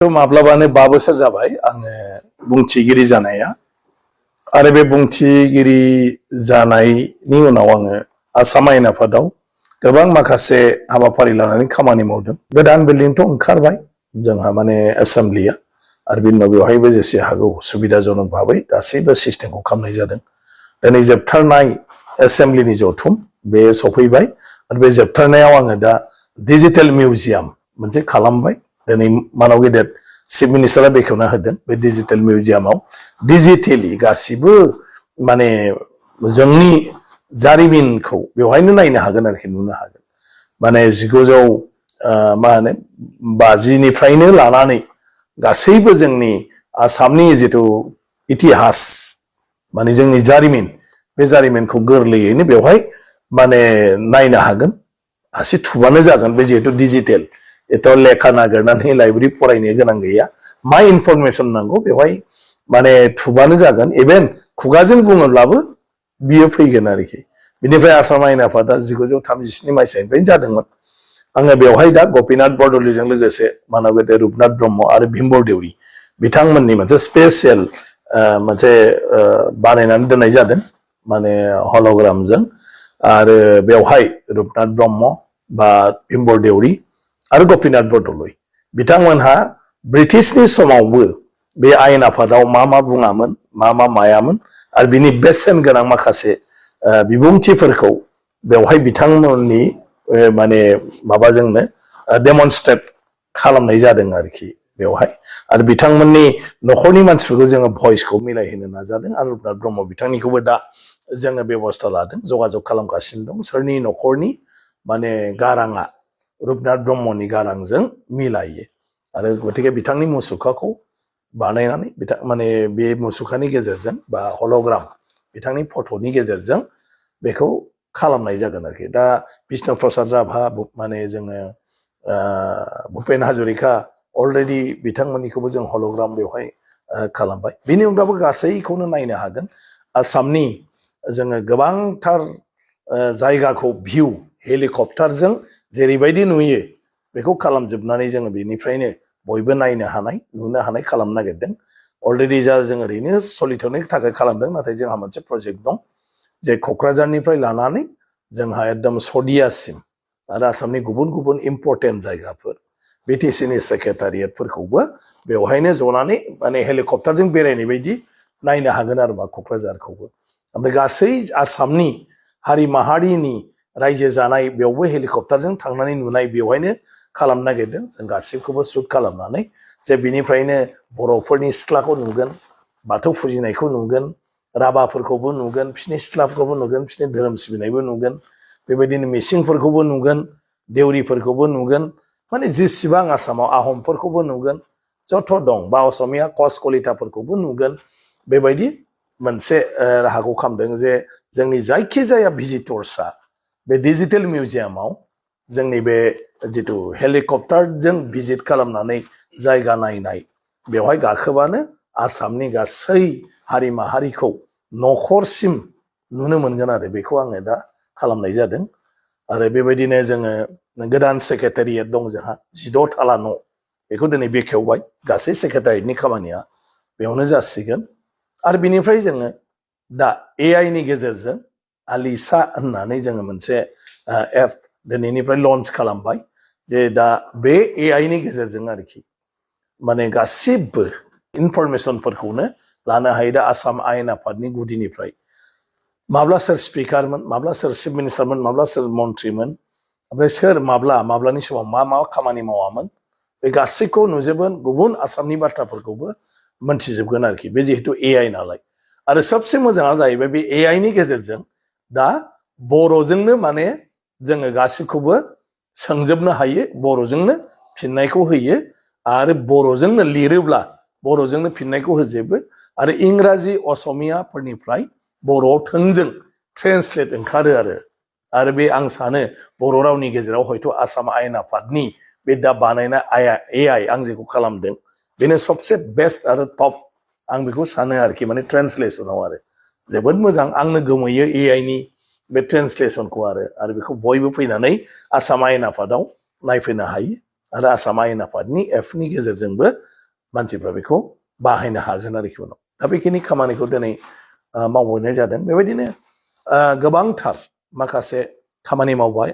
माब्लाबानो 5 बोसोर जाबाय आङो बुंथिगिरि जानाया आरो बे बुंथिगिरि जानायनि उनाव आङो आसाम आयेन आफादाव गोबां माखासे हाबाफारि लानानै खामानि मावदों। गोदान बिल्डिंथ' ओंखारबाय जोंहा माने एसेम्बलिया आरो बिनि उनाव बेवहायबो जेसे हागौ सुबिदाजनक भाबै गासैबो सिस्टेमखौ खालामनाय जादों। दिनै जोबथारनाय एसेम्बलिनि जथुम बे सफैबाय आरो बे जोबथारनायाव आङो दा डिजिटेल मिउजियाम मोनसे खालामबाय। दिनै मानाव गेदेर चिफ मिनिस्टारा बेखेवना होदों बे डिजिटेल मिउजियामाव डिजिटेलि गासिबो माने जोंनि जारिमिनखौ बेवहायनो नायनो हागोन आरोखि नुनो हागोन। माने 1950निफ्रायनो लानानै गासैबो जोंनि आसामनि जिथु इतिहास माने जोंनि जारिमिन बे जारिमिनखौ गोरलैयैनो बेवहाय माने नायनो हागोन। आसि थुबानो जागोन बे जिहेतु डिजिटेल एथ' लेखा नागिरनानै लाइब्रेरि फरायनो गोनां गैया। मा इनफरमेसन नांगौ बेवहाय माने थुबानो जागोन। इभेन खुगाजों बुङोब्लाबो बियो फैगोन आरोखि। बिनिफ्राय आसाम आयेन आफादा 1937 मायथाइनिफ्रायनो जादोंमोन। आङो बेवहाय दा गपिनाथ बरदलैजों लोगोसे मानाव गेदेर रुपनाथ ब्रह्म आरो भीमबर देउरि बिथांमोननि मोनसे स्पेसियेल मोनसे बानायनानै दोननाय जादों माने हल'ग्रामजों। आरो बेवहाय रुपनाथ ब्रह्म बा भीमबर देउरि आरो गपिनाथ बरदलै बिथांमोनहा ब्रिटिशनि समावबो बे आयेन आफादाव मा बुङामोन मा मायामोन आरो बिनि बेसेन गोनां माखासे बिबुंथिफोरखौ बेवहाय बिथांमोननि माने माबाजोंनो डेमनस्ट्रेट खालामनाय जादों आरोखि बेवहाय। आरो बिथांमोननि न'खरनि मानसिफोरखौ जोङो भइसखौ मिलायहोनो नाजादों आरो रुपनाथ ब्रह्म बिथांनिखौबो दा जोङो बेबस्था लादों, जगाजग खालामगासिनो दं सोरनि न'खरनि माने गाराङा रुपनाथ ब्रह्मनि गारांजों मिलायो। आरो गतिके बिथांनि मुसुखाखौ बानायनानै माने बे मुसुखानि गेजेरजों बा हल'ग्राम बिथांनि फट'नि गेजेरजों बेखौ खालामनाय जागोन आरोखि। दा बिष्णु प्रसाद राभा माने जोङो भुपेन हाजरिका अलरेडि बिथांमोननिखौबो जों हल'ग्राम बेवहाय खालामबाय। बिनि अनगाबो गासैखौनो नायनो हागोन। आसामनि जोङो गोबांथार जायगाखौ भिउ हेलिकप्टारजों जेरैबायदि नुयो बेखौ खालामजोबनानै जोङो बेनिफ्रायनो बयबो नायनो हानाय नुनो हानाय खालामनो नागिरदों। अलरेडि जों ओरैनो सोलिथ'नो थाखाय खालामदों, नाथाय जोंहा मोनसे प्रजेक्ट दं जे क'क्राझारनिफ्राय लानानै जोंहा एकदम सदियासिम आरो आसामनि गुबुन गुबुन इम्परटेन्ट जायगाफोर बिटिसिनि सेक्रेटारियेटफोरखौबो बेवहायनो जनानै माने हेलिकप्टारजों बेरायनाय बायदि नायनो हागोन आरो मा क'क्राझारखौबो। ओमफ्राय गासै आसामनि हारि माहारिनि रायजो जानाय बेयावबो हेलिकप्टारजों थांनानै नुनाय बेवहायनो खालामनो नागिरदों जों गासिबखौबो सुट खालामनानै। जे बिनिफ्रायनो बर'फोरनि सिथ्लाखौ नुगोन, बाथौ फुजिनायखौ नुगोन, राभाफोरखौबो नुगोन, बिसोरनि सिथ्लाफोरखौबो नुगोन, बिसोरनि धोरोम सिबिनायबो नुगोन, बेबायदिनो मिसिंफोरखौबो नुगोन, देउरिफोरखौबो नुगोन, माने जेसेबां आसामाव आहमफोरखौबो नुगोन, जथ' दं बा असमिया कच कलिताफोरखौबो नुगोन। बेबायदि मोनसे राहाखौ खालामदों जे जोंनि जायखिजाया भिजिटर्सआ बे डिजिटेल मिउजियामाव जोंनि बे जिथु हेलिकप्टारजों भिजिट खालामनानै जायगा नायनाय बेवहाय गाखोबानो आसामनि गासै हारि माहारिखौ न'खरसिम नुनो मोनगोन आरो बेखौ आङो दा खालामनाय जादों। आरो बेबायदिनो जोङो गोदान सेक्रेटारियेट दं जोंहा 16 थाला न' बेखौ दिनै बेखेवबाय। गासै सेक्रेटारियेटनि खामानिया बेयावनो जासिगोन। आरो बिनिफ्राय जोङो दा AI नि गेजेरजों आलिसा होननानै जोङो मोनसे एप दिनैनिफ्राय लन्च खालामबाय जे दा बे AI नि गेजेरजों आरोखि माने गासिबो इनफरमेसनफोरखौनो लानो हायो। दा आसाम आयेन आफादनि गुदिनिफ्राय माब्ला सोर स्पिकारमोन, माब्ला सोर चिफ मिनिस्टारमोन, माब्ला सोर मन्थ्रिमोन, ओमफ्राय सोर माब्लानि समाव मा खामानि मावामोन बे गासैखौ नुजोबगोन। गुबुन आसामनि बाथ्राफोरखौबो मोनथिजोबगोन आरोखि बे जिहेतु AI नालाय। आरो सबसे मोजाङा जाहैबाय बे AI नि गेजेरजों दा बर'जोंनो माने जोङो गासिखौबो सोंजोबनो हायो, बर'जोंनो फिननायखौ होयो आरो बर'जोंनो लिरोब्ला बर'जोंनो फिननायखौ होजोबो। आरो इंराजि असमियाफोरनिफ्राय बर'आव थोंजों ट्रेन्सलेट ओंखारो आरो बे आं सानो बर' रावनि गेजेराव हयथ' आसाम आयेन आफादनि बे दा बानायनाय AI आं जेखौ खालामदों बेनो सबसे बेस्ट आरो टप आं बेखौ सानो आरोखि। माने ट्रेन्सलेसनाव आरो जोबोद मोजां आंनो गोमोयो AI नि बे ट्रेन्सलेसनखौ आरो बेखौ बयबो फैनानै आसाम आयेन आफादाव नायफैनो हायो आरो आसाम आयेन आफादनि एपनि गेजेरजोंबो मानसिफ्रा बेखौ बाहायनो हागोन आरोखि उनाव दा बेखिनि खामानिखौ दिनै मावबोनाय जादों बेबायदिनो गोबांथार माखासे खामानि मावबाय